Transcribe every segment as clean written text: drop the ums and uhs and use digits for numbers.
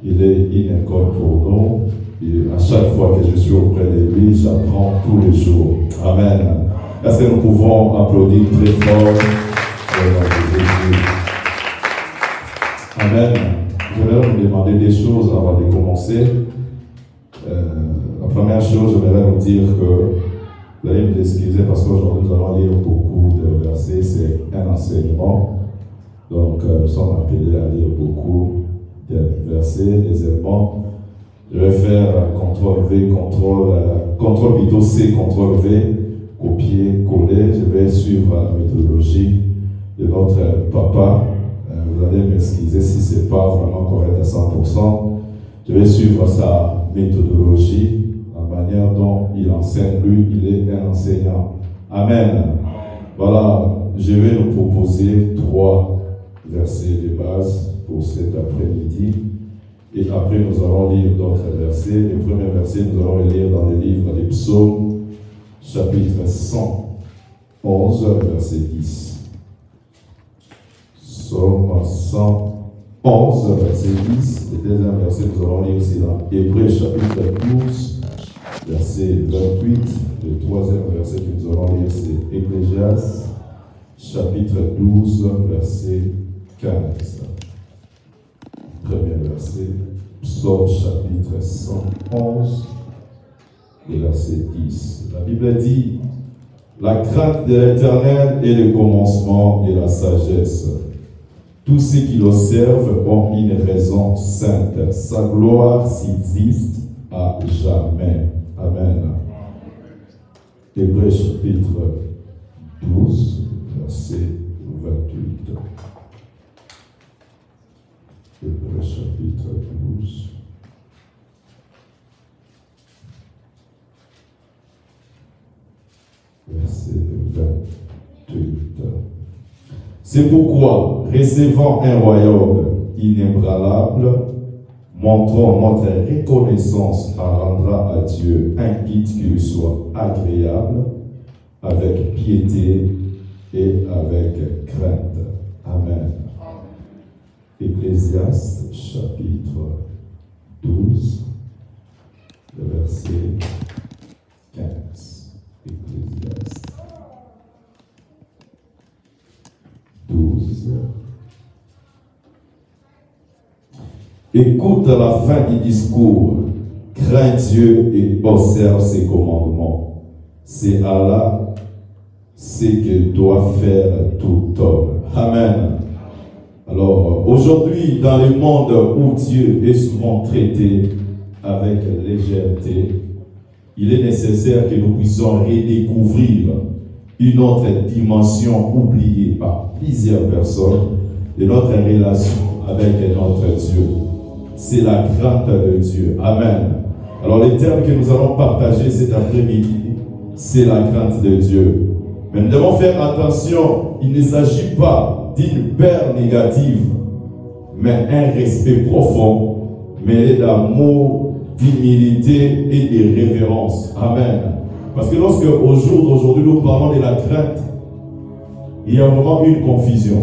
Il est une école pour nous. Et à chaque fois que je suis auprès de lui, j'apprends tous les jours. Amen. Est-ce que nous pouvons applaudir très fort au nom de Jésus? Amen. Je vais vous demander des choses avant de commencer. La première chose, je vais vous dire que vous allez me excuser parce qu'aujourd'hui nous allons lire beaucoup de versets. C'est un enseignement. Donc nous sommes appelés à lire beaucoup de versets. Deuxièmement, je vais faire CTRL-V, CTRL-C, CTRL-V, copier, coller. Je vais suivre la méthodologie de notre papa. Vous allez m'excuser si ce n'est pas vraiment correct à 100%. Je vais suivre sa méthodologie, la manière dont il enseigne. Lui, il est un enseignant. Amen. Voilà, je vais nous proposer 3 versets de base pour cet après-midi. Et après, nous allons lire d'autres versets. Le premier verset, nous allons le lire dans le livre des Psaumes, chapitre 111, verset 10. Psaume 111, verset 10. Le deuxième verset, nous allons lire aussi dans Hébreux, chapitre 12, verset 28. Le troisième verset que nous allons lire, c'est Ecclésiaste, chapitre 12, verset 15. Premier verset, Psaume chapitre 111, et verset 10. La Bible dit: la crainte de l'Éternel est le commencement de la sagesse. Tous ceux qui l'observent ont une raison sainte. Sa gloire subsiste à jamais. Amen. Hébreux chapitre 12, verset 28. Hébreux chapitre 12. Verset 28. C'est pourquoi, recevant un royaume inébranlable, montrons notre reconnaissance à rendre à Dieu un guide qui lui soit agréable, avec piété et avec crainte. Amen. Ecclésiaste chapitre 12, verset 15. Ecclésiaste 12. Écoute la fin du discours, crains Dieu et observe ses commandements. C'est Allah ce que doit faire tout homme. Amen. Alors, aujourd'hui, dans le monde où Dieu est souvent traité avec légèreté, il est nécessaire que nous puissions redécouvrir une autre dimension oubliée par plusieurs personnes de notre relation avec notre Dieu. C'est la crainte de Dieu. Amen. Alors, les termes que nous allons partager cet après-midi, c'est la crainte de Dieu. Mais nous devons faire attention, il ne s'agit pas d'une peur négative, mais un respect profond, mêlé d'amour, d'humilité et de révérence. Amen. Parce que lorsque au jour d'aujourd'hui nous parlons de la crainte, il y a vraiment une confusion.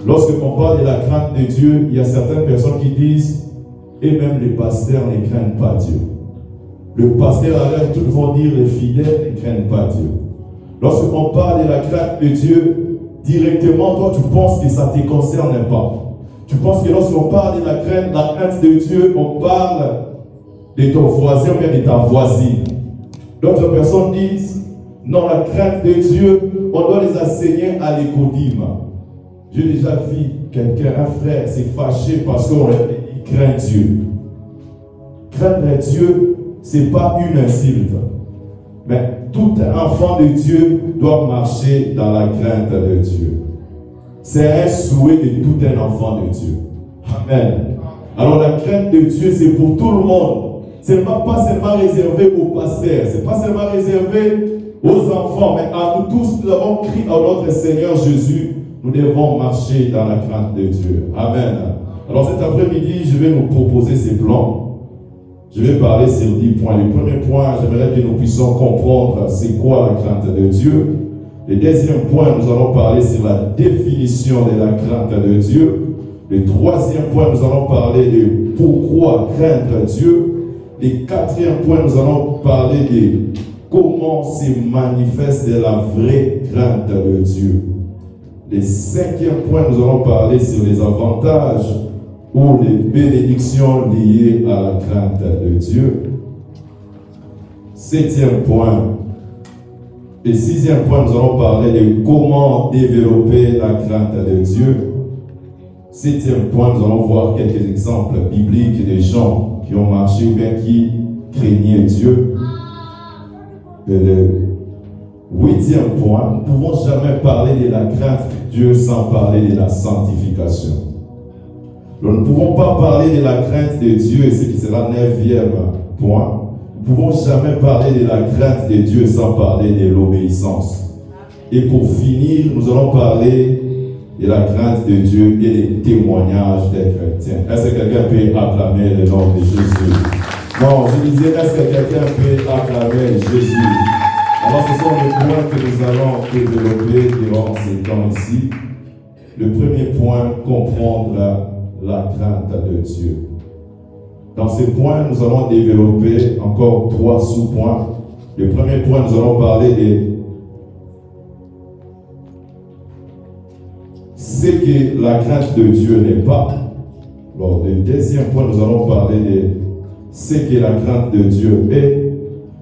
Lorsque on parle de la crainte de Dieu, il y a certaines personnes qui disent, et même les pasteurs ne craignent pas Dieu. Le pasteur a l'air, tous vont dire, les fidèles ne craignent pas Dieu. Lorsqu'on parle de la crainte de Dieu, directement, toi, tu penses que ça ne te concerne pas. Tu penses que lorsqu'on parle de la crainte de Dieu, on parle de ton voisin ou bien de ta voisine. D'autres personnes disent, non, la crainte de Dieu, on doit les enseigner à l'écodime. J'ai déjà vu quelqu'un, un frère, s'est fâché parce qu'on lui a dit, crains Dieu. Craindre Dieu, ce n'est pas une insulte. Mais tout enfant de Dieu doit marcher dans la crainte de Dieu. C'est un souhait de tout un enfant de Dieu. Amen. Alors la crainte de Dieu, c'est pour tout le monde. Ce n'est pas seulement réservé aux pasteurs. Ce n'est pas seulement réservé aux enfants. Mais à nous tous, nous avons crié à notre Seigneur Jésus. Nous devons marcher dans la crainte de Dieu. Amen. Alors cet après-midi, je vais nous proposer ces plans. Je vais parler sur 10 points. Le premier point, j'aimerais que nous puissions comprendre c'est quoi la crainte de Dieu. Le deuxième point, nous allons parler sur la définition de la crainte de Dieu. Le troisième point, nous allons parler de pourquoi craindre Dieu. Le quatrième point, nous allons parler de comment se manifeste la vraie crainte de Dieu. Le cinquième point, nous allons parler sur les avantages ou les bénédictions liées à la crainte de Dieu. Septième point. Et sixième point, nous allons parler de comment développer la crainte de Dieu. Septième point, nous allons voir quelques exemples bibliques de gens qui ont marché ou bien qui craignaient Dieu. Et le huitième point, nous ne pouvons jamais parler de la crainte de Dieu sans parler de la sanctification. Nous ne pouvons pas parler de la crainte de Dieu, et ce qui sera le neuvième point. Nous ne pouvons jamais parler de la crainte de Dieu sans parler de l'obéissance. Et pour finir, nous allons parler de la crainte de Dieu et des témoignages des chrétiens. Est-ce que quelqu'un peut acclamer le nom de Jésus? Non, je disais, est-ce que quelqu'un peut acclamer Jésus? Alors, ce sont les points que nous allons développer durant ces temps ici. Le premier point, comprendre la crainte de Dieu. Dans ces points, nous allons développer encore 3 sous-points. Le premier point, nous allons parler de ce que la crainte de Dieu n'est pas. Alors, le deuxième point, nous allons parler de ce que la crainte de Dieu est.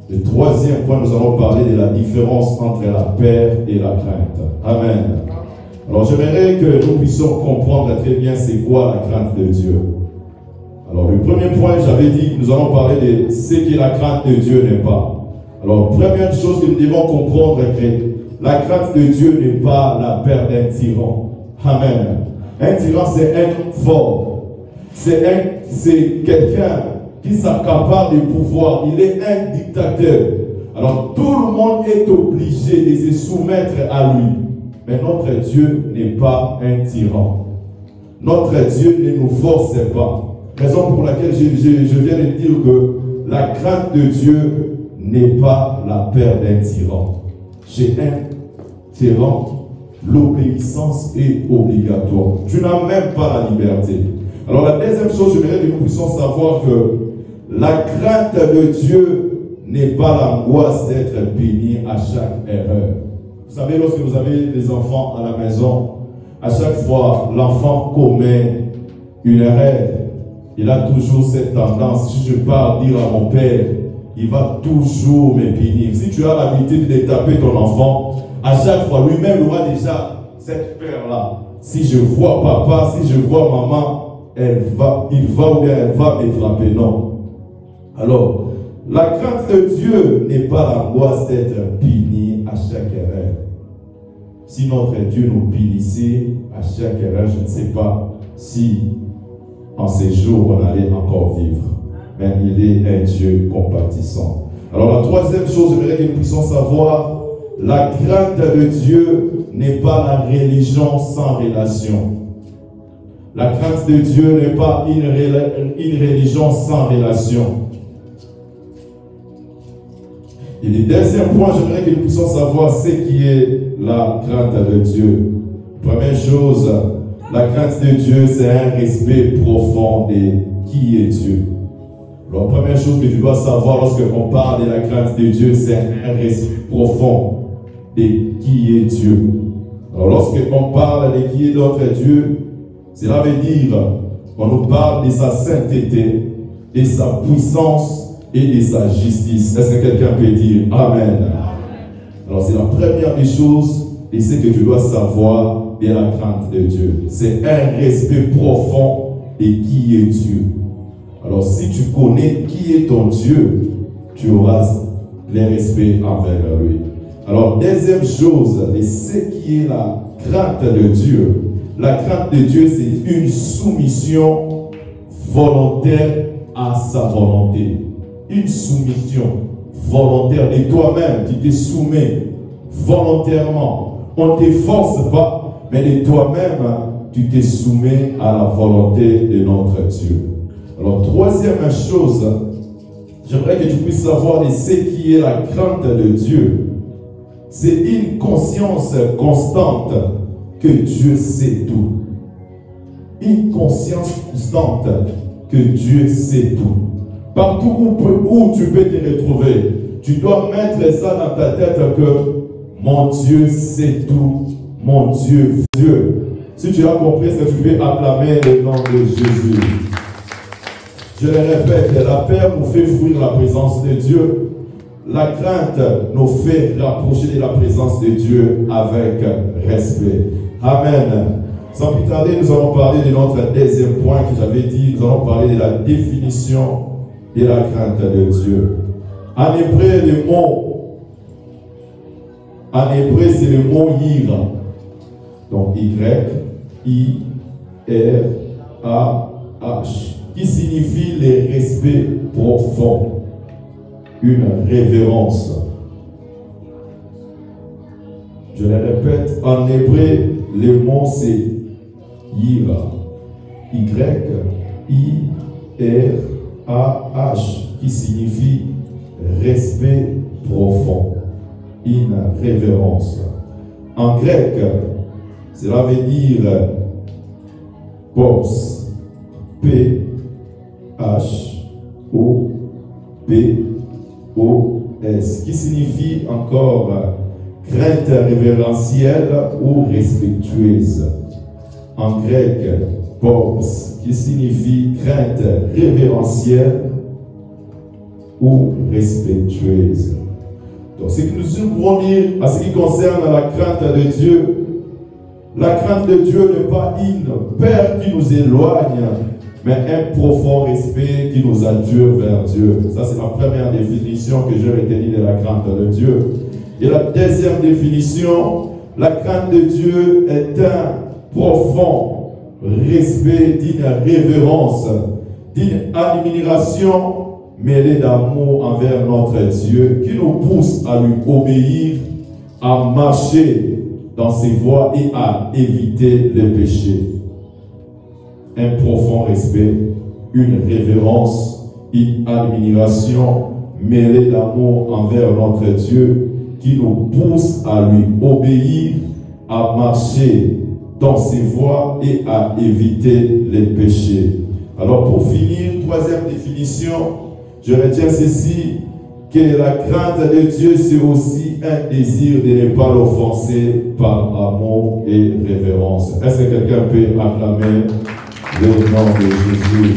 Le troisième point, nous allons parler de la différence entre la peur et la crainte. Amen. Alors, j'aimerais que nous puissions comprendre très bien c'est quoi la crainte de Dieu. Alors, le premier point, j'avais dit que nous allons parler de ce que la crainte de Dieu n'est pas. Alors, première chose que nous devons comprendre est que la crainte de Dieu n'est pas la peur d'un tyran. Amen. Un tyran, c'est un homme fort. C'est quelqu'un qui s'accapare du pouvoir. Il est un dictateur. Alors, tout le monde est obligé de se soumettre à lui. Mais notre Dieu n'est pas un tyran. Notre Dieu ne nous force pas. Raison pour laquelle je viens de dire que la crainte de Dieu n'est pas la peur d'un tyran. Chez un tyran, l'obéissance est obligatoire. Tu n'as même pas la liberté. Alors la deuxième chose, j'aimerais que nous puissions savoir que la crainte de Dieu n'est pas l'angoisse d'être béni à chaque erreur. Vous savez, lorsque vous avez des enfants à la maison, à chaque fois l'enfant commet une erreur, il a toujours cette tendance, si je pars dire à mon père, il va toujours me punir. Si tu as l'habitude de taper ton enfant, à chaque fois, lui-même aura déjà cette peur-là. Si je vois papa, si je vois maman, il va ou bien elle va me frapper. Non. Alors, la crainte de Dieu n'est pas l'angoisse d'être puni à chaque erreur. Si notre Dieu nous punissait à chaque erreur, je ne sais pas si en ces jours on allait encore vivre. Mais il est un Dieu compatissant. Alors la troisième chose, j'aimerais que nous puissions savoir, la crainte de Dieu n'est pas la religion sans relation. La crainte de Dieu n'est pas une religion sans relation. Et le deuxième point, j'aimerais que nous puissions savoir ce qui est la crainte de Dieu. Première chose, la crainte de Dieu, c'est un respect profond de qui est Dieu. Alors, première chose que tu dois savoir lorsqu'on parle de la crainte de Dieu, c'est un respect profond de qui est Dieu. Alors, lorsqu'on parle de qui est notre Dieu, cela veut dire qu'on nous parle de sa sainteté, de sa puissance et de sa justice. Est-ce que quelqu'un peut dire Amen? Alors, c'est la première des choses, et c'est que tu dois savoir de la crainte de Dieu. C'est un respect profond de qui est Dieu. Alors, si tu connais qui est ton Dieu, tu auras le respect envers lui. Alors, deuxième chose, et ce qui est la crainte de Dieu. La crainte de Dieu, c'est une soumission volontaire à sa volonté. Une soumission volontaire de toi-même. Tu te soumets volontairement. On ne te force pas, mais de toi-même, tu te soumets à la volonté de notre Dieu. Alors, troisième chose, j'aimerais que tu puisses savoir de ce qui est la crainte de Dieu. C'est une conscience constante que Dieu sait tout. Une conscience constante que Dieu sait tout. Partout où tu peux te retrouver, tu dois mettre ça dans ta tête que mon Dieu sait tout. Mon Dieu, Dieu. Si tu as compris ça, tu peux acclamer le nom de Jésus. Je le répète, la peur nous fait fuir la présence de Dieu. La crainte nous fait rapprocher de la présence de Dieu avec respect. Amen. Sans plus tarder, nous allons parler de notre deuxième point que j'avais dit. Nous allons parler de la définition de la crainte de Dieu. En hébreu, c'est le mot ira. Donc Y-I-R-A-H, qui signifie le respect profond, une révérence. Je le répète, en hébreu, le mot c'est Yira. Y-I-R-A-H, qui signifie respect profond, une révérence. En grec, cela veut dire pos, P-H-O-P-O-S, qui signifie encore crainte révérentielle ou respectueuse. En grec, pos, qui signifie crainte révérentielle ou respectueuse. Donc, ce que nous pouvons dire à ce qui concerne la crainte de Dieu, la crainte de Dieu n'est pas une peur qui nous éloigne, mais un profond respect qui nous attire vers Dieu. Ça, c'est la première définition que j'ai retenue de la crainte de Dieu. Et la deuxième définition, la crainte de Dieu est un profond respect, d'une révérence, d'une admiration mêlée d'amour envers notre Dieu, qui nous pousse à lui obéir, à marcher dans ses voies et à éviter les péchés. Un profond respect, une révérence, une admiration mêlée d'amour envers notre Dieu, qui nous pousse à lui obéir, à marcher dans ses voies et à éviter les péchés. Alors pour finir, troisième définition, je retiens ceci, que la crainte de Dieu, c'est aussi un désir de ne pas l'offenser par amour et révérence. Est-ce que quelqu'un peut acclamer le nom de Jésus?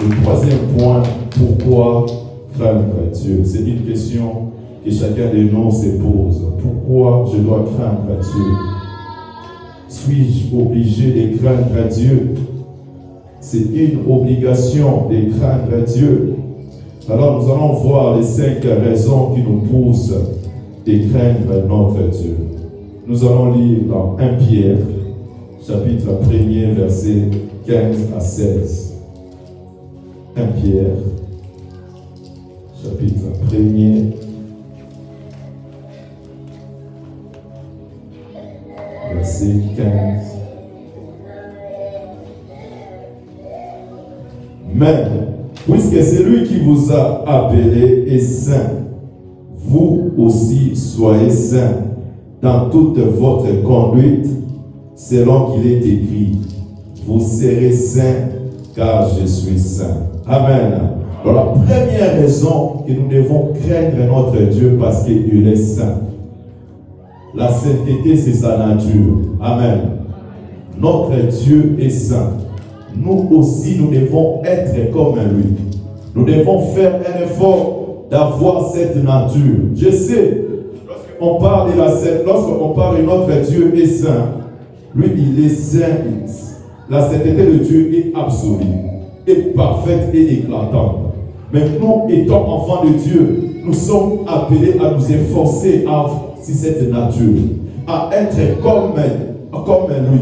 Le troisième point, pourquoi craindre Dieu? C'est une question que chacun de nous se pose. Pourquoi je dois craindre Dieu? Suis-je obligé de craindre Dieu? C'est une obligation de craindre Dieu. Alors nous allons voir les 5 raisons qui nous poussent de craindre notre Dieu. Nous allons lire dans 1 Pierre, chapitre 1er, versets 15 à 16. 1 Pierre, chapitre 1er, verset 15. Mais, puisque celui qui vous a appelé est saint, vous aussi soyez saints dans toute votre conduite, selon qu'il est écrit, vous serez saints, car je suis saint. Amen. Alors la première raison que nous devons craindre notre Dieu, parce qu'il est saint. La sainteté, c'est sa nature. Amen. Notre Dieu est saint. Nous aussi, nous devons être comme lui. Nous devons faire un effort d'avoir cette nature. Je sais, lorsqu'on parle de notre Dieu est saint, lui, il est saint. La sainteté de Dieu est absolue, est parfaite et éclatante. Mais nous, étant enfants de Dieu, nous sommes appelés à nous efforcer à avoir cette nature, à être comme lui.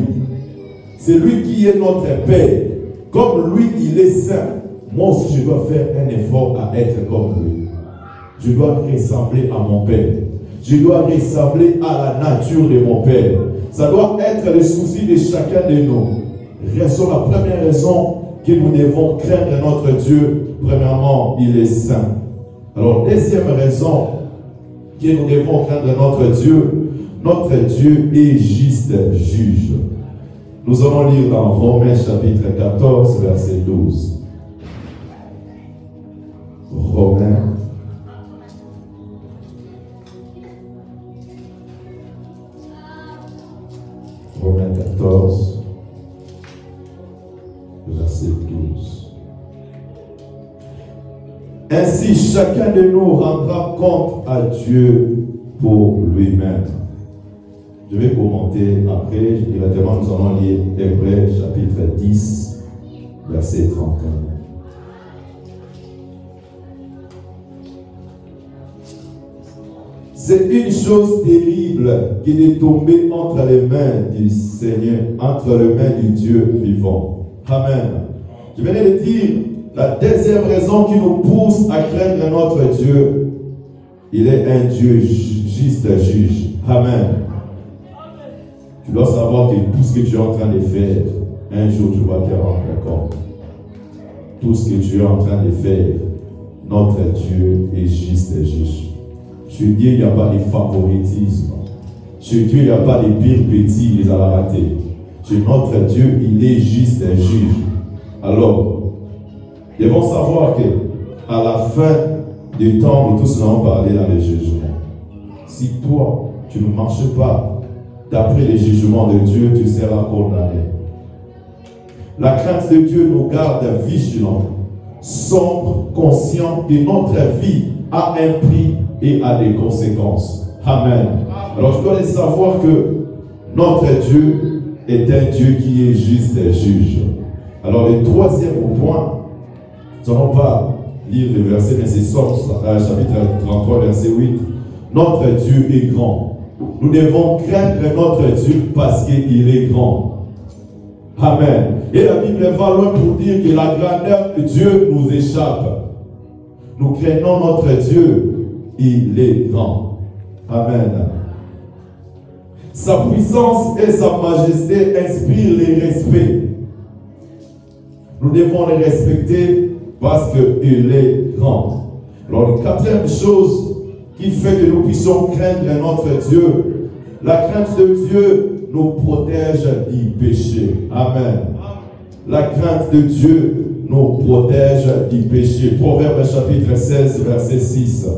C'est lui qui est notre Père. Comme lui, il est saint. Moi aussi, je dois faire un effort à être comme lui. Je dois ressembler à mon Père. Je dois ressembler à la nature de mon Père. Ça doit être le souci de chacun de nous. La première raison que nous devons craindre notre Dieu, premièrement, il est saint. Alors, deuxième raison que nous devons craindre notre Dieu est juste juge. Nous allons lire dans Romains chapitre 14, verset 12. Romains. Romains 14, verset 12. Ainsi, chacun de nous rendra compte à Dieu pour lui-même. Je vais commenter après, directement nous allons lire Hébreux chapitre 10, verset 31. C'est une chose terrible qui est tombée entre les mains du Seigneur, entre les mains du Dieu vivant. Amen. Je venais de dire, la deuxième raison qui nous pousse à craindre notre Dieu, il est un Dieu juste juge. Amen. Tu dois savoir que tout ce que tu es en train de faire, un jour tu vas te rendre compte. Tout ce que tu es en train de faire, notre Dieu est juste et juge. Chez Dieu, il n'y a pas de favoritisme. Chez Dieu, il n'y a pas de pire bêtises à la rater. Chez notre Dieu, il est juste et juge. Alors, nous devons savoir que à la fin du temps, nous tous allons parler dans les jugements. Si toi, tu ne marches pas d'après les jugements de Dieu, tu seras condamné. La crainte de Dieu nous garde vigilants, sombres, conscients que notre vie a un prix et a des conséquences. Amen. Alors je dois savoir que notre Dieu est un Dieu qui est juste et juge. Alors le troisième point, nous n'allons pas lire le verset, mais c'est Somme chapitre 33, verset 8. Notre Dieu est grand. Nous devons craindre notre Dieu parce qu'il est grand. Amen. Et la Bible va loin pour dire que la grandeur de Dieu nous échappe. Nous craignons notre Dieu. Il est grand. Amen. Sa puissance et sa majesté inspirent le respect. Nous devons le respecter parce qu'il est grand. Alors, la quatrième chose qui fait que nous puissions craindre notre Dieu, la crainte de Dieu nous protège du péché. Amen. La crainte de Dieu nous protège du péché. Proverbe chapitre 16, verset 6.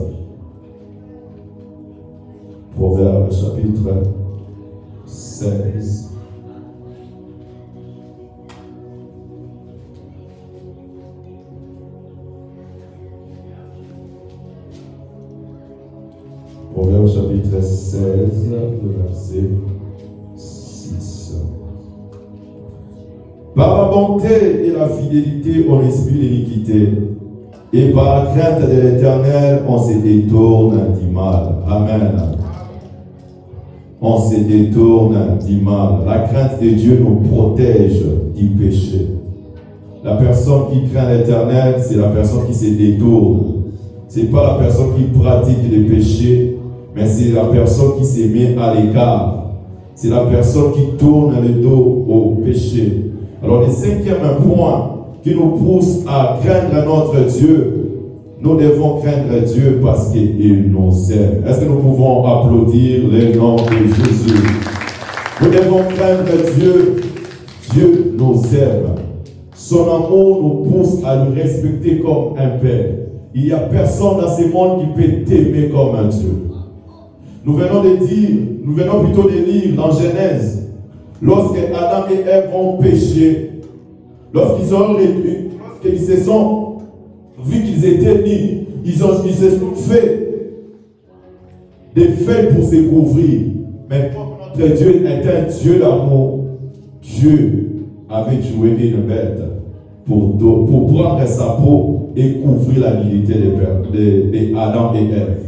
Proverbe chapitre 16. Proverbe chapitre 16, le verset 6. Par la bonté et la fidélité, on espie l'iniquité. Et par la crainte de l'Éternel, on se détourne du mal. Amen. On se détourne du mal. La crainte de Dieu nous protège du péché. La personne qui craint l'Éternel, c'est la personne qui se détourne. Ce n'est pas la personne qui pratique le péché, mais c'est la personne qui se met à l'écart. C'est la personne qui tourne le dos au péché. Alors le cinquième point qui nous pousse à craindre notre Dieu, nous devons craindre Dieu parce qu'il nous aime. Est-ce que nous pouvons applaudir le nom de Jésus? Nous devons craindre Dieu. Dieu nous aime. Son amour nous pousse à le respecter comme un père. Il n'y a personne dans ce monde qui peut t'aimer comme un Dieu. Nous venons plutôt de lire dans Genèse, lorsque Adam et Ève ont péché, lorsqu'ils se sont vus qu'ils étaient nus, ils se sont fait des feuilles pour se couvrir. Mais comme notre Dieu est un Dieu d'amour, Dieu avait tué une bête pour prendre sa peau et couvrir la nudité de Adam et Ève.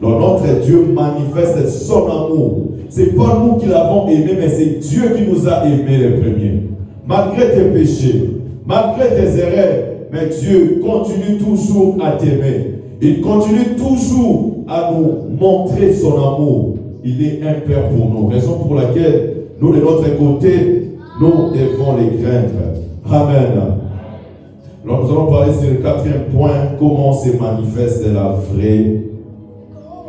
Donc notre Dieu manifeste son amour. Ce n'est pas nous qui l'avons aimé, mais c'est Dieu qui nous a aimés les premiers. Malgré tes péchés, malgré tes erreurs, mais Dieu continue toujours à t'aimer. Il continue toujours à nous montrer son amour. Il est un Père pour nous. Raison pour laquelle nous, de notre côté, nous devons les craindre. Amen. Alors nous allons parler sur le quatrième point, comment se manifeste la vraie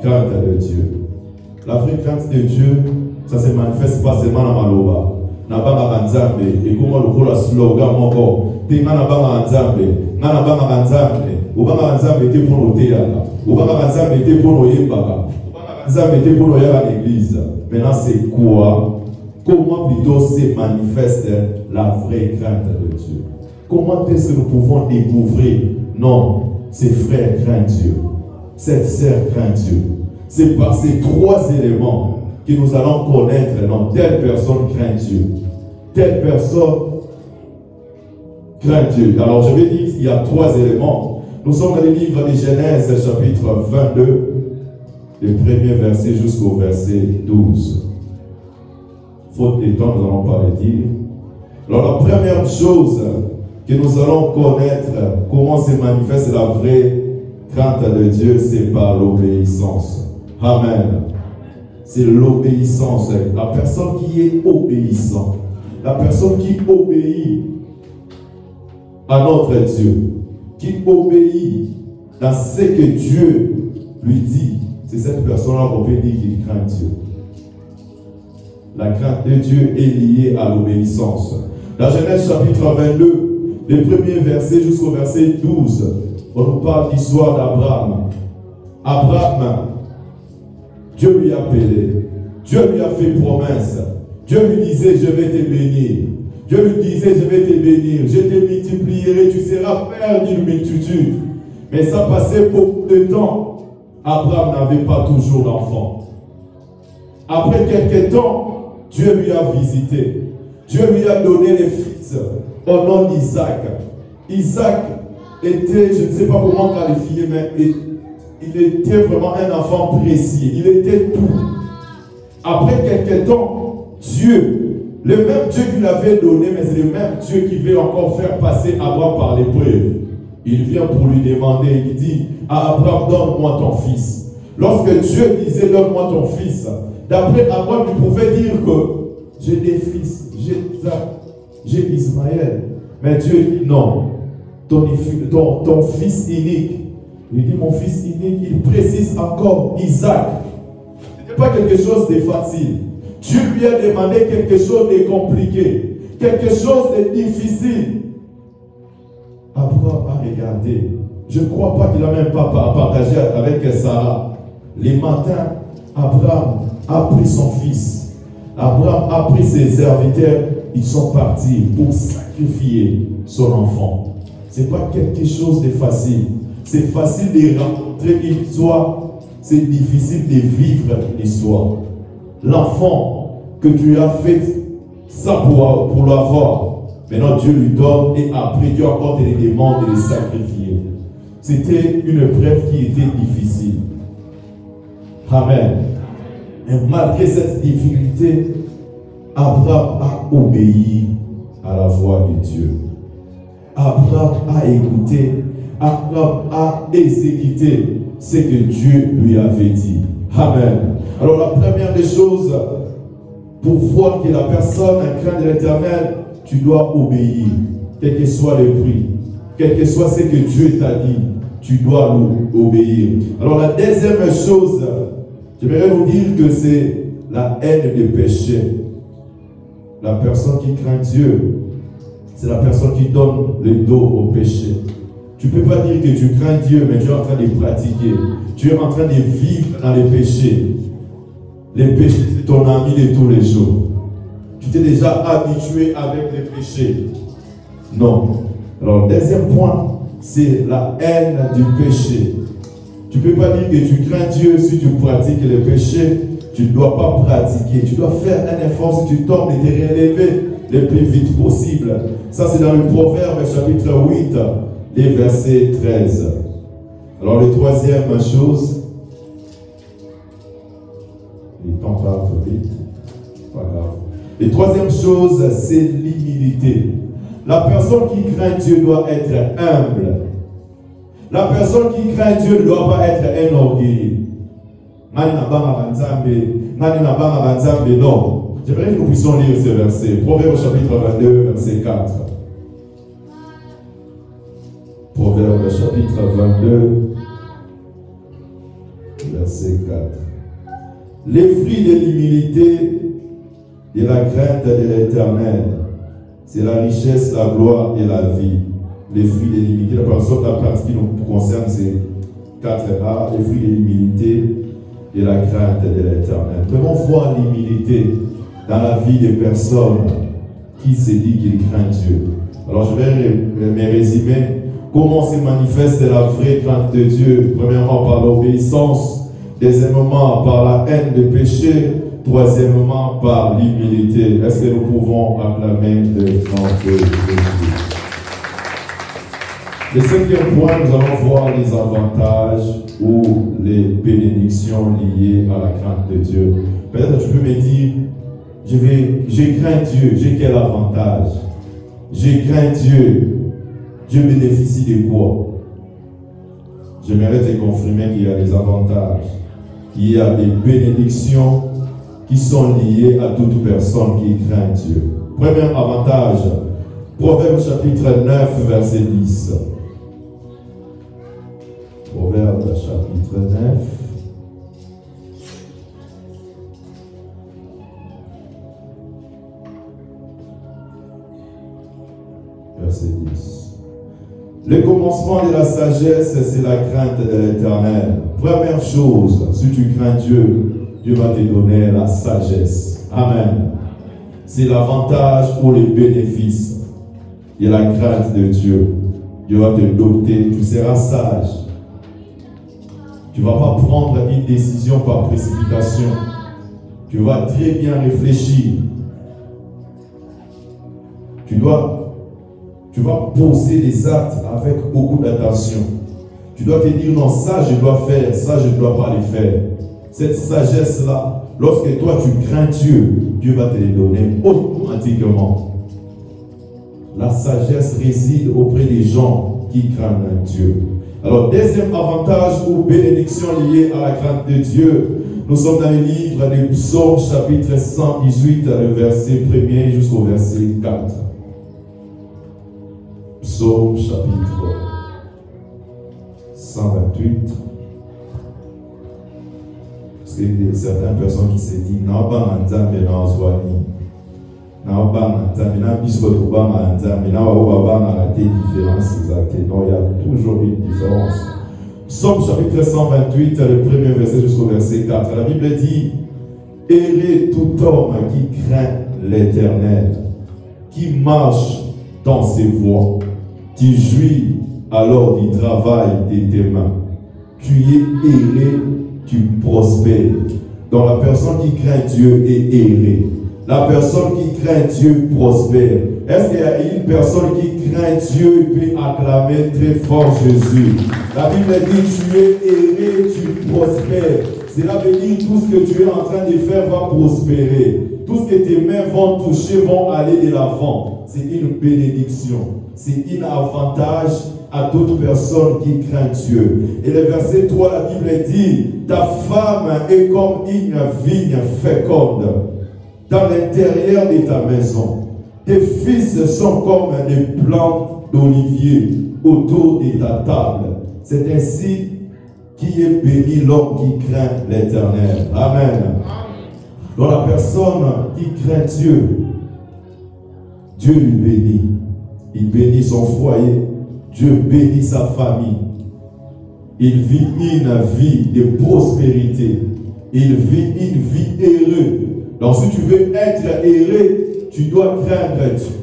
crainte de Dieu. La vraie crainte de Dieu, ça se manifeste pas seulement dans Maloba. Nabanga Banzambe, et comment le rôle slogan moko. Tinga Nabanga Banzambe, Nabanga Banzambe, Obanga Banzambe était pour nos théâtres, Obanga Banzambe était pour nos yembaka, Obanga Banzambe était pour nos yara l'église. Maintenant c'est quoi? Comment plutôt se manifeste la vraie crainte de Dieu? Comment est-ce que nous pouvons découvrir? Non, ces frères craignent Dieu, cette sœur craint Dieu. C'est par ces trois éléments que nous allons connaître. Non, telle personne craint Dieu. Telle personne craint Dieu. Alors je vais dire qu'il y a trois éléments. Nous sommes dans le livre de Genèse, chapitre 22, le premier verset jusqu'au verset 12. Faute de temps, nous n'allons pas le dire. Alors la première chose que nous allons connaître, comment se manifeste la vraie crainte de Dieu, c'est par l'obéissance. Amen. C'est l'obéissance. La personne qui est obéissante. La personne qui obéit à notre Dieu. Qui obéit dans ce que Dieu lui dit. C'est cette personne-là qu'on peut dire qu'il craint Dieu. La crainte de Dieu est liée à l'obéissance. Dans Genèse chapitre 22, le premier verset jusqu'au verset 12, on nous parle de l'histoire d'Abraham. Abraham, Dieu lui a appelé. Dieu lui a fait promesse. Dieu lui disait, je vais te bénir. Dieu lui disait, je vais te bénir. Je te multiplierai, tu seras père d'une multitude. Mais ça passait beaucoup de temps. Abraham n'avait pas toujours d'enfant. Après quelques temps, Dieu lui a visité. Dieu lui a donné les fils au nom d'Isaac. Isaac était, je ne sais pas comment qualifier, mais il était vraiment un enfant précieux. Il était tout. Après quelques temps, Dieu, le même Dieu qui l'avait donné, mais c'est le même Dieu qui veut encore faire passer Abraham par l'épreuve. Il vient pour lui demander, il dit à Abraham, donne-moi ton fils. Lorsque Dieu disait, donne-moi ton fils, d'après Abraham, il pouvait dire que j'ai des fils, j'ai Isaac, j'ai Ismaël. Mais Dieu dit non, ton fils unique. Il dit mon fils unique, il précise encore Isaac. Ce n'est pas quelque chose de facile. Dieu lui a demandé quelque chose de compliqué, quelque chose de difficile. Abraham a regardé. Je ne crois pas qu'il n'a même pas partagé avec Sarah. Les matins, Abraham a pris son fils. Abraham a pris ses serviteurs. Ils sont partis pour sacrifier son enfant. Ce n'est pas quelque chose de facile. C'est facile de rencontrer une histoire. c'est difficile de vivre l'histoire. L'enfant que tu as fait ça pour l'avoir, maintenant Dieu lui donne et après Dieu encore te les demande de les sacrifier. C'était une épreuve qui était difficile. Amen. Et malgré cette difficulté, Abraham a obéi à la voix de Dieu. Abraham a écouté, Abraham a exécuté ce que Dieu lui avait dit. Amen. Alors la première des choses, pour voir que la personne craint de l'Éternel, tu dois obéir, quel que soit le prix, quel que soit ce que Dieu t'a dit, tu dois obéir. Alors la deuxième chose, j'aimerais vous dire que c'est la haine du péché. La personne qui craint Dieu, c'est la personne qui donne le dos au péché. Tu ne peux pas dire que tu crains Dieu, mais tu es en train de pratiquer. Tu es en train de vivre dans les péchés. Les péchés, c'est ton ami de tous les jours. Tu t'es déjà habitué avec les péchés. Non. Alors, le deuxième point, c'est la haine du péché. Tu ne peux pas dire que tu crains Dieu si tu pratiques les péchés. Tu ne dois pas pratiquer. Tu dois faire un effort si tu tombes et te relever le plus vite possible. Ça, c'est dans le Proverbe chapitre 8, les versets 13. Alors, la troisième chose, le temps passe vite, pas grave. La troisième chose, c'est l'humilité. La personne qui craint Dieu doit être humble. La personne qui craint Dieu ne doit pas être un orgueilleux. Non. J'aimerais que nous puissions lire ce verset. Proverbe chapitre 22, verset 4. Proverbe chapitre 22, verset 4. Les fruits de l'humilité et la crainte de l'Éternel, c'est la richesse, la gloire et la vie. Les fruits de l'humilité, la partie qui nous concerne, c'est 4A, les fruits de l'humilité et la crainte de l'Éternel. Nous devons voir l'humilité dans la vie des personnes qui se disent qu'ils craignent Dieu. Alors je vais me résumer. Comment se manifeste la vraie crainte de Dieu? Premièrement, par l'obéissance. Deuxièmement, par la haine du péché. Troisièmement, par l'humilité. Est-ce que nous pouvons acclamer le nom de Jésus? Le cinquième point, nous allons voir les avantages ou les bénédictions liées à la crainte de Dieu. Peut-être tu peux me dire, je crains Dieu, j'ai quel avantage? Je crains Dieu, je bénéficie de quoi? J'aimerais te confirmer qu'il y a des avantages, qu'il y a des bénédictions qui sont liées à toute personne qui craint Dieu. Premier avantage, Proverbe chapitre 9, verset 10. Proverbe chapitre 9. Verset 10. Le commencement de la sagesse, c'est la crainte de l'Éternel. Première chose, si tu crains Dieu, Dieu va te donner la sagesse. Amen. C'est l'avantage ou le bénéfice de la crainte de Dieu. Dieu va te doter, tu seras sage. Tu ne vas pas prendre une décision par précipitation. Tu vas très bien réfléchir. Tu vas poser des actes avec beaucoup d'attention. Tu dois te dire, non, ça je dois faire, ça je ne dois pas le faire. Cette sagesse-là, lorsque toi tu crains Dieu, Dieu va te les donner automatiquement. La sagesse réside auprès des gens qui craignent Dieu. Alors, deuxième avantage ou bénédiction liée à la crainte de Dieu, nous sommes dans le livre des Psaumes, chapitre 118, le verset 1er jusqu'au verset 4. Psaume chapitre 128. Parce qu'il y a certaines personnes qui se disent, non, pas en temps, mais non, soit ni. Non, pas en temps, mais non, puisque tu vas en temps, mais non, on va arrêter différence exacte. Non, il y a toujours une différence. Psaume chapitre 128, le premier verset jusqu'au verset 4. La Bible dit, heureux tout homme qui craint l'Éternel, qui marche dans ses voies. Tu jouis alors du travail de tes mains. Tu es heureux, tu tu prospères. Donc la personne qui craint Dieu est aérée. La personne qui craint Dieu prospère. Est-ce qu'il y a une personne qui craint Dieu et peut acclamer très fort Jésus? La Bible dit, tu es aéré, tu prospères. Cela veut dire tout ce que tu es en train de faire va prospérer. Tout ce que tes mains vont toucher vont aller de l'avant. C'est une bénédiction. C'est un avantage à d'autres personnes qui craignent Dieu. Et le verset 3, la Bible dit, ta femme est comme une vigne féconde dans l'intérieur de ta maison. Tes fils sont comme des plantes d'olivier autour de ta table. C'est ainsi qui est béni l'homme qui craint l'Éternel. Amen. Donc la personne qui craint Dieu, Dieu lui bénit. Il bénit son foyer. Dieu bénit sa famille. Il vit une vie de prospérité. Il vit une vie heureuse. Donc si tu veux être heureux, tu dois craindre Dieu.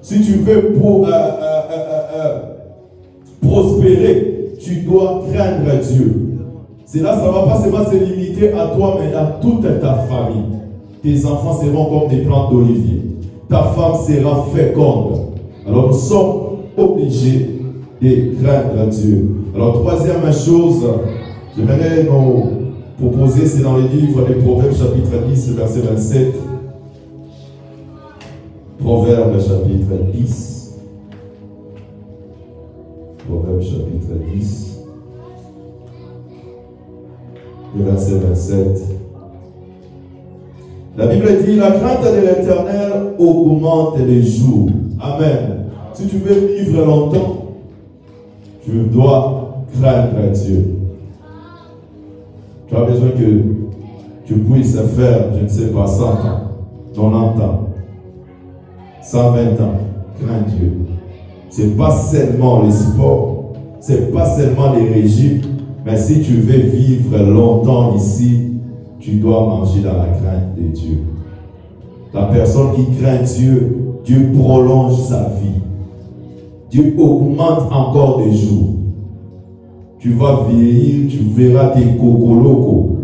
Si tu veux prospérer, tu dois craindre Dieu. Cela, ça ne va pas seulement se limiter à toi, mais à toute ta famille. Tes enfants seront comme des plantes d'olivier. Ta femme sera féconde. Alors nous sommes obligés de craindre Dieu. Alors troisième chose, j'aimerais nous proposer, c'est dans le livre des Proverbes chapitre 10, verset 27. Proverbes chapitre 10. Proverbes chapitre 10. Verset 27. La Bible dit, la crainte de l'Éternel augmente les jours. Amen. Si tu veux vivre longtemps, tu dois craindre Dieu. Tu as besoin que tu puisses faire, je ne sais pas, 100 ans, 90 ans, 120 ans. Crains Dieu. Ce n'est pas seulement les sports, ce n'est pas seulement les régimes, mais si tu veux vivre longtemps ici, tu dois marcher dans la crainte de Dieu. La personne qui craint Dieu, Dieu prolonge sa vie. Dieu augmente encore des jours. Tu vas vieillir, tu verras tes cocolocos.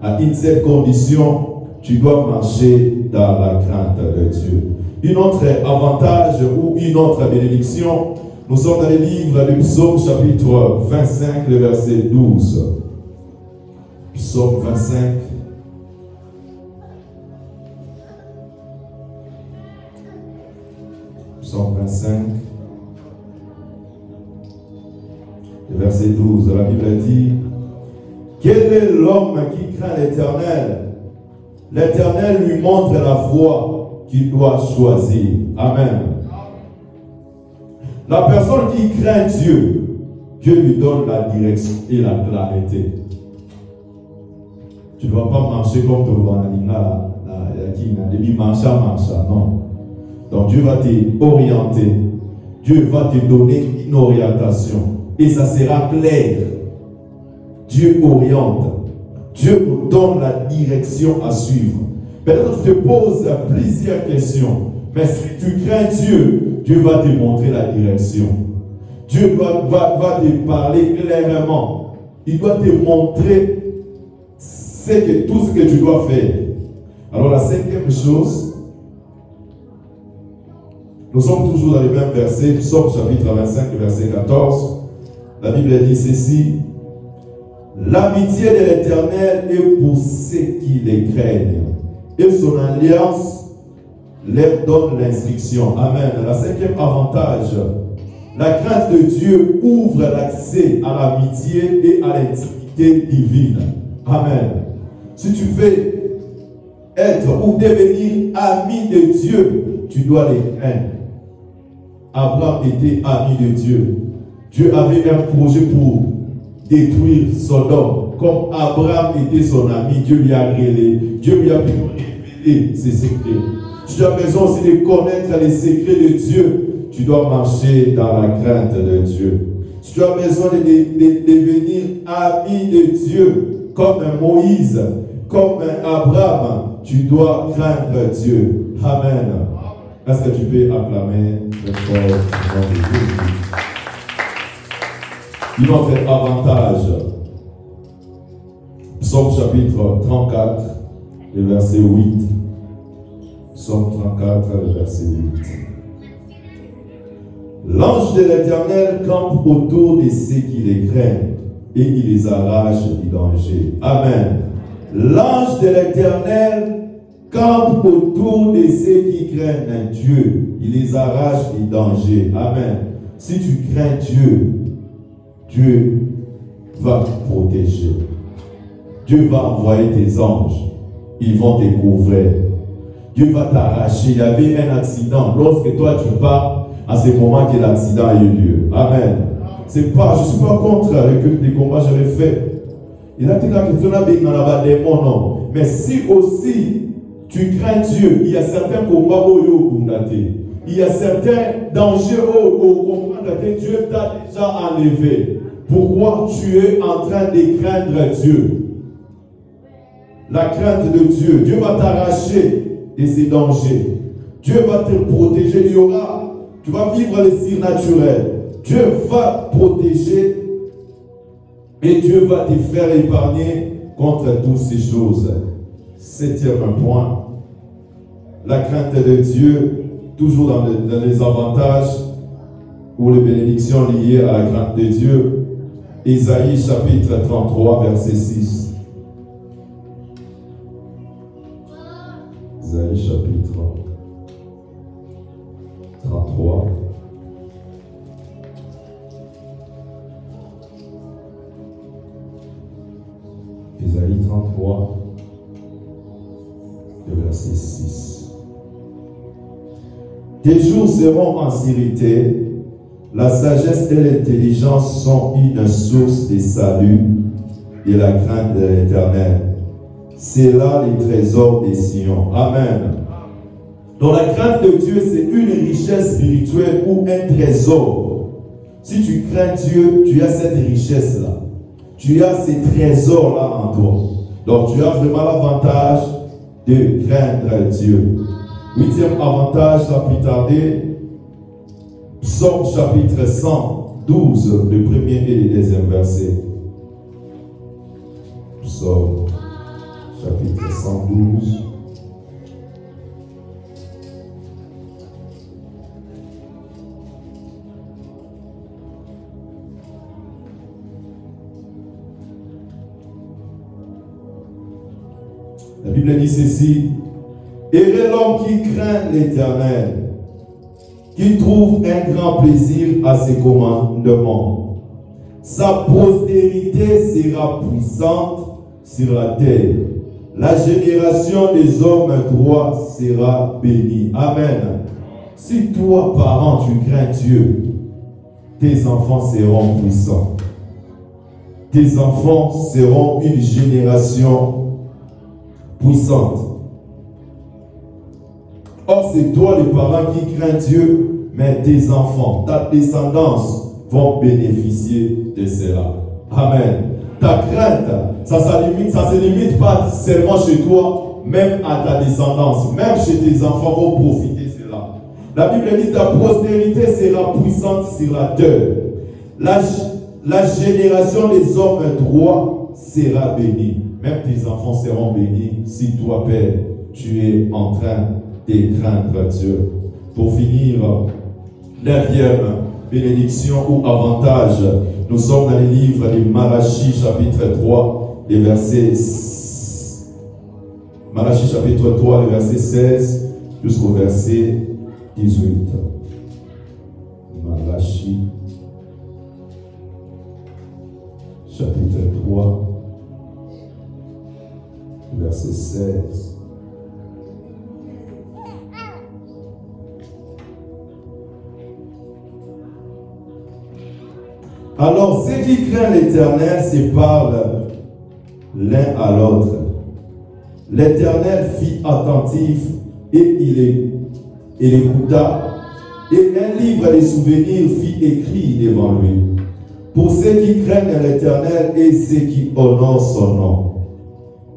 À une seule condition, tu dois marcher dans la crainte de Dieu. Un autre avantage ou une autre bénédiction, nous sommes dans le livre du Psaume chapitre 25, le verset 12. Psaume 25. Psaume 25. Le verset 12, la Bible dit, quel est l'homme qui craint l'Éternel? L'Éternel lui montre la voie qu'il doit choisir. Amen. La personne qui craint Dieu, Dieu lui donne la direction et la clarté. Tu ne dois pas marcher comme Tobanina, qui n'a dit marcha, non. Donc Dieu va t'orienter. Dieu va te donner une orientation. Et ça sera clair. Dieu oriente. Dieu nous donne la direction à suivre. Peut-être que tu te poses plusieurs questions. Mais si tu crains Dieu, Dieu va te montrer la direction. Dieu va te parler clairement. Il doit te montrer tout ce que tu dois faire. Alors la cinquième chose, nous sommes toujours dans les mêmes versets. Psaume chapitre 25, verset 14. La Bible dit ceci. L'amitié de l'Éternel est pour ceux qui les craignent. Et son alliance leur donne l'instruction. Amen. La cinquième avantage. La crainte de Dieu ouvre l'accès à l'amitié et à l'intimité divine. Amen. Si tu veux être ou devenir ami de Dieu, tu dois les craindre. Abraham était ami de Dieu. Dieu avait un projet pour détruire Sodome. Comme Abraham était son ami, Dieu lui a révélé. Dieu lui a révélé ses secrets. Tu as besoin aussi de connaître les secrets de Dieu. Tu dois marcher dans la crainte de Dieu. Tu as besoin de devenir ami de Dieu, comme Moïse, comme Abraham. Tu dois craindre Dieu. Amen. Est-ce que tu peux acclamer le corps de Jésus? Un autre avantage. Psaume chapitre 34, le verset 8. Psaume 34, le verset 8. L'ange de l'Éternel campe autour de ceux qui les craignent et il les arrache du danger. Amen. L'ange de l'Éternel campe autour de ceux qui craignent Dieu. Il les arrache du danger. Amen. Si tu crains Dieu, Dieu va te protéger. Dieu va envoyer tes anges. Ils vont te couvrir. Dieu va t'arracher. Il y avait un accident. Lorsque toi tu pars, à ce moment que l'accident a eu lieu. Amen. C'est pas, je ne suis pas contre le culte des combats, je l'ai fait. Il a dit que non. Mais si aussi tu crains Dieu, il y a certains combats où il y a certains dangers où Dieu t'a déjà enlevé. Pourquoi tu es en train de craindre Dieu? La crainte de Dieu. Dieu va t'arracher de ces dangers. Dieu va te protéger. Il y aura, tu vas vivre les surnaturels. Dieu va protéger et Dieu va te faire épargner contre toutes ces choses. Septième point, la crainte de Dieu, toujours dans les avantages ou les bénédictions liées à la crainte de Dieu. Isaïe chapitre 33, verset 6. Isaïe chapitre 33. Isaïe 33, le verset 6. Tes jours seront en sécurité, la sagesse et l'intelligence sont une source de salut et la crainte de l'Éternel. C'est là les trésors des Sion. Amen. Donc la crainte de Dieu, c'est une richesse spirituelle ou un trésor. Si tu crains Dieu, tu as cette richesse-là. Tu as ces trésors-là en toi. Donc tu as vraiment l'avantage de craindre Dieu. Huitième avantage, sans plus tarder, Psaume chapitre 112, le premier et le deuxième verset. Psaume chapitre 112. La Bible dit ceci: heureux l'homme qui craint l'Éternel, qui trouve un grand plaisir à ses commandements. Sa postérité sera puissante sur la terre. La génération des hommes droits sera bénie. Amen. Si toi, parent, tu crains Dieu, tes enfants seront puissants. Tes enfants seront une génération puissante. Or, c'est toi les parents qui crains Dieu, mais tes enfants, ta descendance vont bénéficier de cela. Amen. Ta crainte, ça se limite pas seulement chez toi, même à ta descendance, même chez tes enfants vont profiter de cela. La Bible dit ta postérité sera puissante sur la terre. La génération des hommes droits sera bénie. Même tes enfants seront bénis si toi, Père, tu es en train de craindre Dieu. Pour finir, neuvième bénédiction ou avantage, nous sommes dans le livre de Malachie chapitre 3, les versets Malachie chapitre 3, le verset 16 jusqu'au verset 18. Malachie chapitre 3, verset 16. Alors, ceux qui craignent l'Éternel se parlent l'un à l'autre. L'Éternel fit attentif et il écouta, et un livre de souvenirs fit écrit devant lui. Pour ceux qui craignent l'Éternel et ceux qui honorent son nom.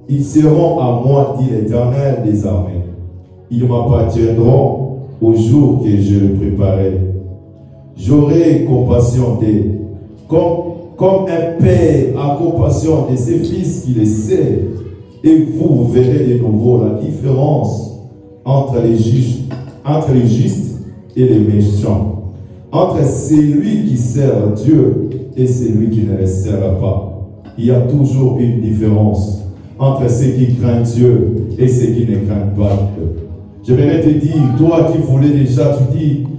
Ils seront à moi, dit l'Éternel des armées. Ils m'appartiendront au jour que je le préparais. J'aurai compassion d'eux, comme comme un père a compassion de ses fils qui les sait. Et vous verrez de nouveau la différence entre les justes et les méchants, entre celui qui sert Dieu et celui qui ne le sert pas. Il y a toujours une différence entre ceux qui craignent Dieu et ceux qui ne craignent pas Dieu. J'aimerais te dire, toi qui voulais déjà,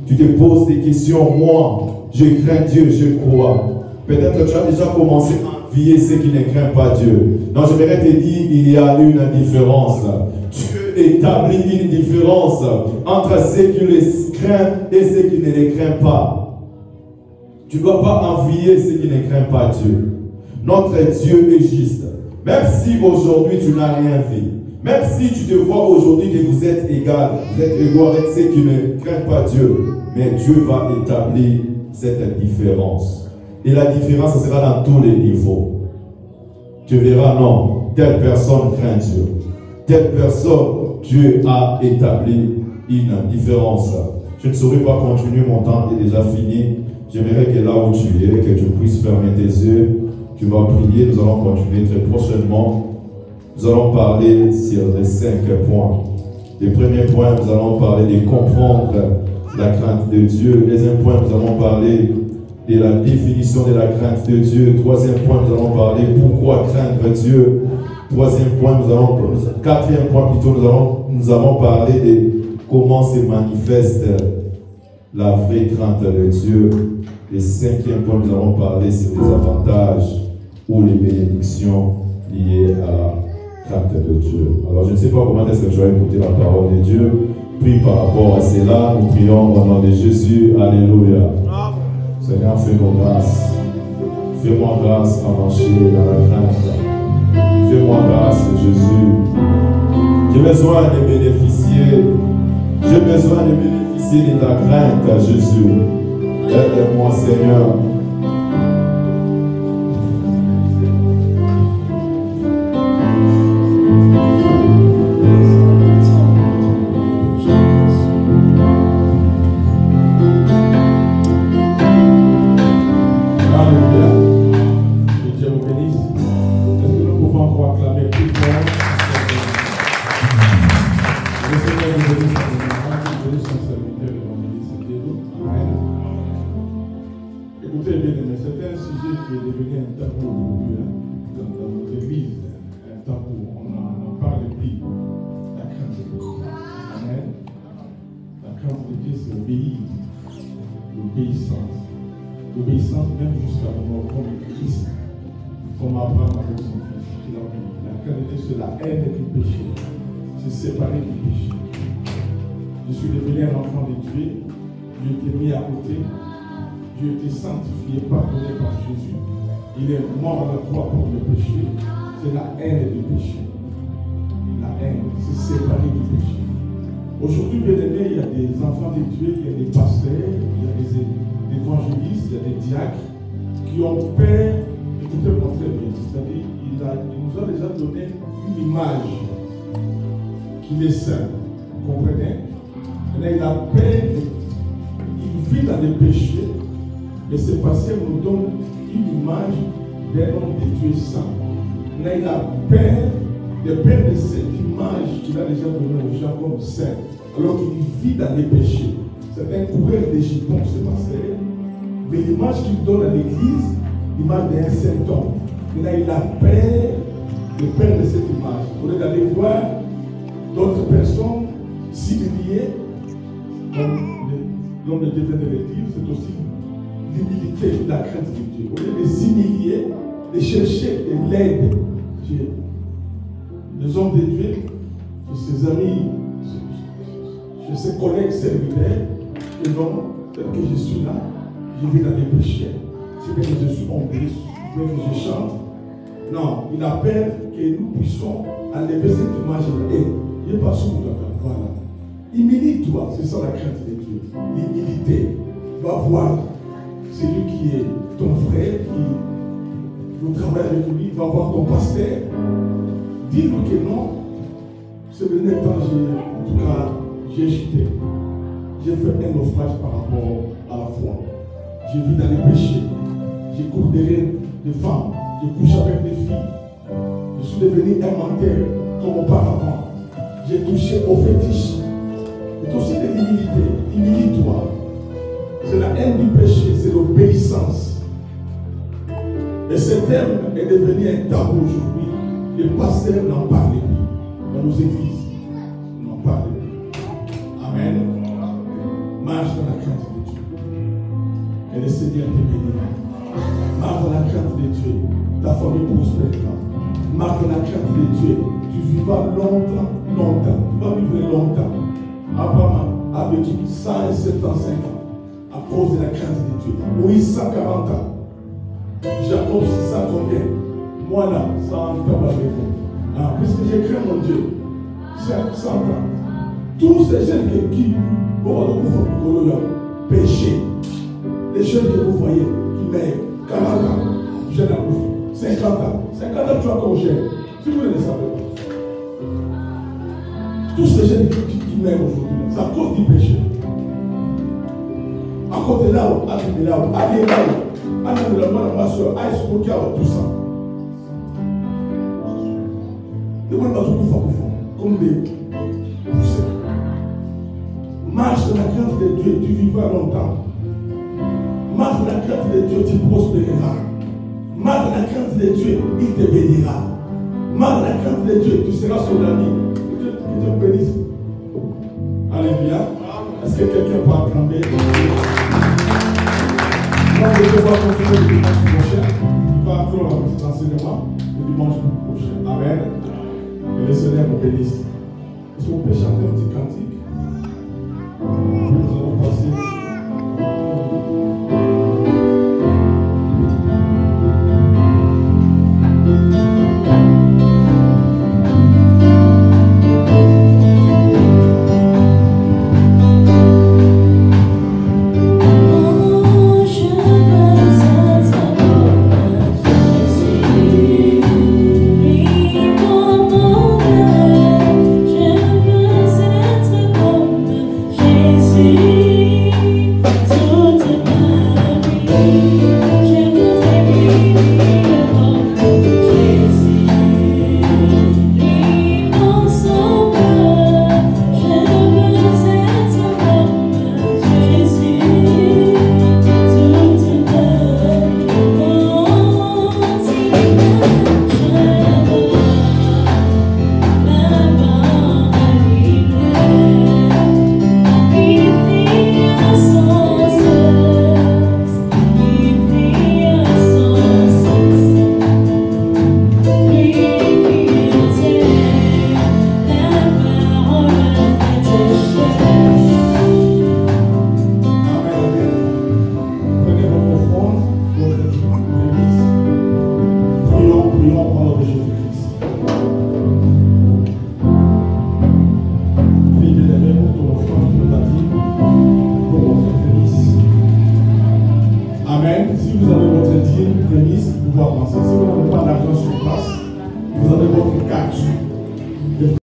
tu te poses des questions. Moi, je crains Dieu, je crois. Peut-être que tu as déjà commencé à envier ceux qui ne craignent pas Dieu. Non, j'aimerais te dire, il y a une différence. Dieu établit une différence entre ceux qui les craignent et ceux qui ne les craignent pas. Tu ne dois pas envier ceux qui ne craignent pas Dieu. Notre Dieu est juste. Même si aujourd'hui tu n'as rien fait, même si tu te vois aujourd'hui que vous êtes égal, vous êtes égaux avec ceux qui ne craignent pas Dieu, mais Dieu va établir cette différence. Et la différence, ce sera dans tous les niveaux. Tu verras, non, telle personne craint Dieu. Telle personne, Dieu a établi une différence. Je ne saurais pas continuer, mon temps est déjà fini. J'aimerais que là où tu es, que tu puisses fermer tes yeux. Tu vas prier, nous allons continuer très prochainement. Nous allons parler sur les 5 points. Le premier point, nous allons parler de comprendre la crainte de Dieu. Le deuxième point, nous allons parler de la définition de la crainte de Dieu. Troisième point, nous allons parler pourquoi craindre Dieu. Quatrième point plutôt, nous allons parler de comment se manifeste la vraie crainte de Dieu. Et cinquième point, nous allons parler sur les avantages ou les bénédictions liées à la crainte de Dieu. Alors, je ne sais pas comment est-ce que tu vas écouter la parole de Dieu. Prie par rapport à cela. Nous prions au nom de Jésus. Alléluia. Seigneur, fais-moi grâce. Fais-moi grâce à marcher dans la crainte. Fais-moi grâce, Jésus. J'ai besoin de bénéficier. J'ai besoin de bénéficier de ta crainte, Jésus. Aide-moi, Seigneur. L'obéissance même jusqu'à la mort comme Christ, comme Abraham avec son fils. La crainte, c'est la haine du péché, se séparer du péché. Je suis devenu un enfant de Dieu, j'ai été mis à côté, j'ai été sanctifié, pardonné par Jésus. Il est mort à la croix pour le péché. C'est la haine du péché. La haine, se séparer du péché. Aujourd'hui, bien aimé, il y a des enfants de Dieu, il y a des pasteurs, il y a des évangélistes, il y a des diacres qui ont peur. Écoutez-moi très bien. C'est-à-dire, il nous a déjà donné une image qu'il est saint. Vous comprenez? Maintenant, il a peur, il vit dans les péchés, mais ce passé nous donne une image d'un homme de Dieu saint. Maintenant, il a peur de cette image qu'il a déjà donnée aux gens comme saint, alors qu'il vit dans les péchés. C'est un coureur de jupons, ce pasteur. Mais l'image qu'il donne à l'église, l'image d'un saint homme. Maintenant, il a peur de cette image. Au lieu d'aller voir d'autres personnes s'humilier, comme l'homme de Dieu vient de le dire, c'est aussi l'humilité, la crainte de Dieu. Au lieu de s'humilier, de chercher de l'aide. Les hommes de Dieu, ses amis, ses collègues serviteurs, et non, tel que je suis là, je vis dans les péchés. C'est bien que je suis humble, c'est bien que je chante. Non, il a peur que nous puissions enlever cette image-là. Et il n'est pas sûr de la voilà. Humilie-toi, c'est ça la crainte de Dieu. L'humilité. Va voir celui qui est ton frère, qui vous travaille avec lui, va voir ton pasteur. Dis-lui que non. Ce dernier temps, en tout cas, j'ai chuté. J'ai fait un naufrage par rapport à la foi. J'ai vu dans les péchés. J'ai couru derrière des femmes, je couche avec des filles. Je suis devenu un menteur comme auparavant. J'ai touché au fétiche. C'est aussi de l'humilité. Humilie-toi. C'est la haine du péché, c'est l'obéissance. Et ce terme est devenu un tabou aujourd'hui. Les pasteurs n'en parlent plus. Dans nos églises, on n'en parle plus. Amen. Marche dans la crainte de Dieu. Et le Seigneur te bénira. Marche dans la crainte de Dieu. Ta famille prospérera. Marche dans la crainte de Dieu. Tu vivras longtemps, longtemps. Tu vas vivre longtemps. Abraham a vécu 175 ans à cause de la crainte de Dieu. Moïse 140 ans. Jacob 600 combien? Moi là, 100 ans. Puisque j'ai craint mon Dieu, 100 ans. Tous ces jeunes qui péché, les jeunes que vous voyez qui meurent 40 ans, jeunes à bouffer, 50 ans, 50 ans tu as encore jeune. Si vous ne le savez pas. Tous ces jeunes qui meurent aujourd'hui, c'est à cause du péché. À côté là-haut, allez là-haut, allez là-haut, allez là-haut, ma soeur, allez sur le cœur, tout ça. Ne voulez pas tout faire, comme des poussées. Marche dans la crainte de Dieu, tu vivras longtemps. Marche dans la crainte de Dieu, tu prospéreras. Marche dans la crainte de Dieu, il te bénira. Marche dans la crainte de Dieu, tu seras son ami. Que Dieu te bénisse. Alléluia. Est-ce que quelqu'un peut acclamer? Moi, je vais voir continuer le dimanche prochain. Il va clore l'enseignement le dimanche prochain. Amen. Et le Seigneur nous bénisse. Est-ce qu'on peut chanter un petit cantique? Nous allons passer.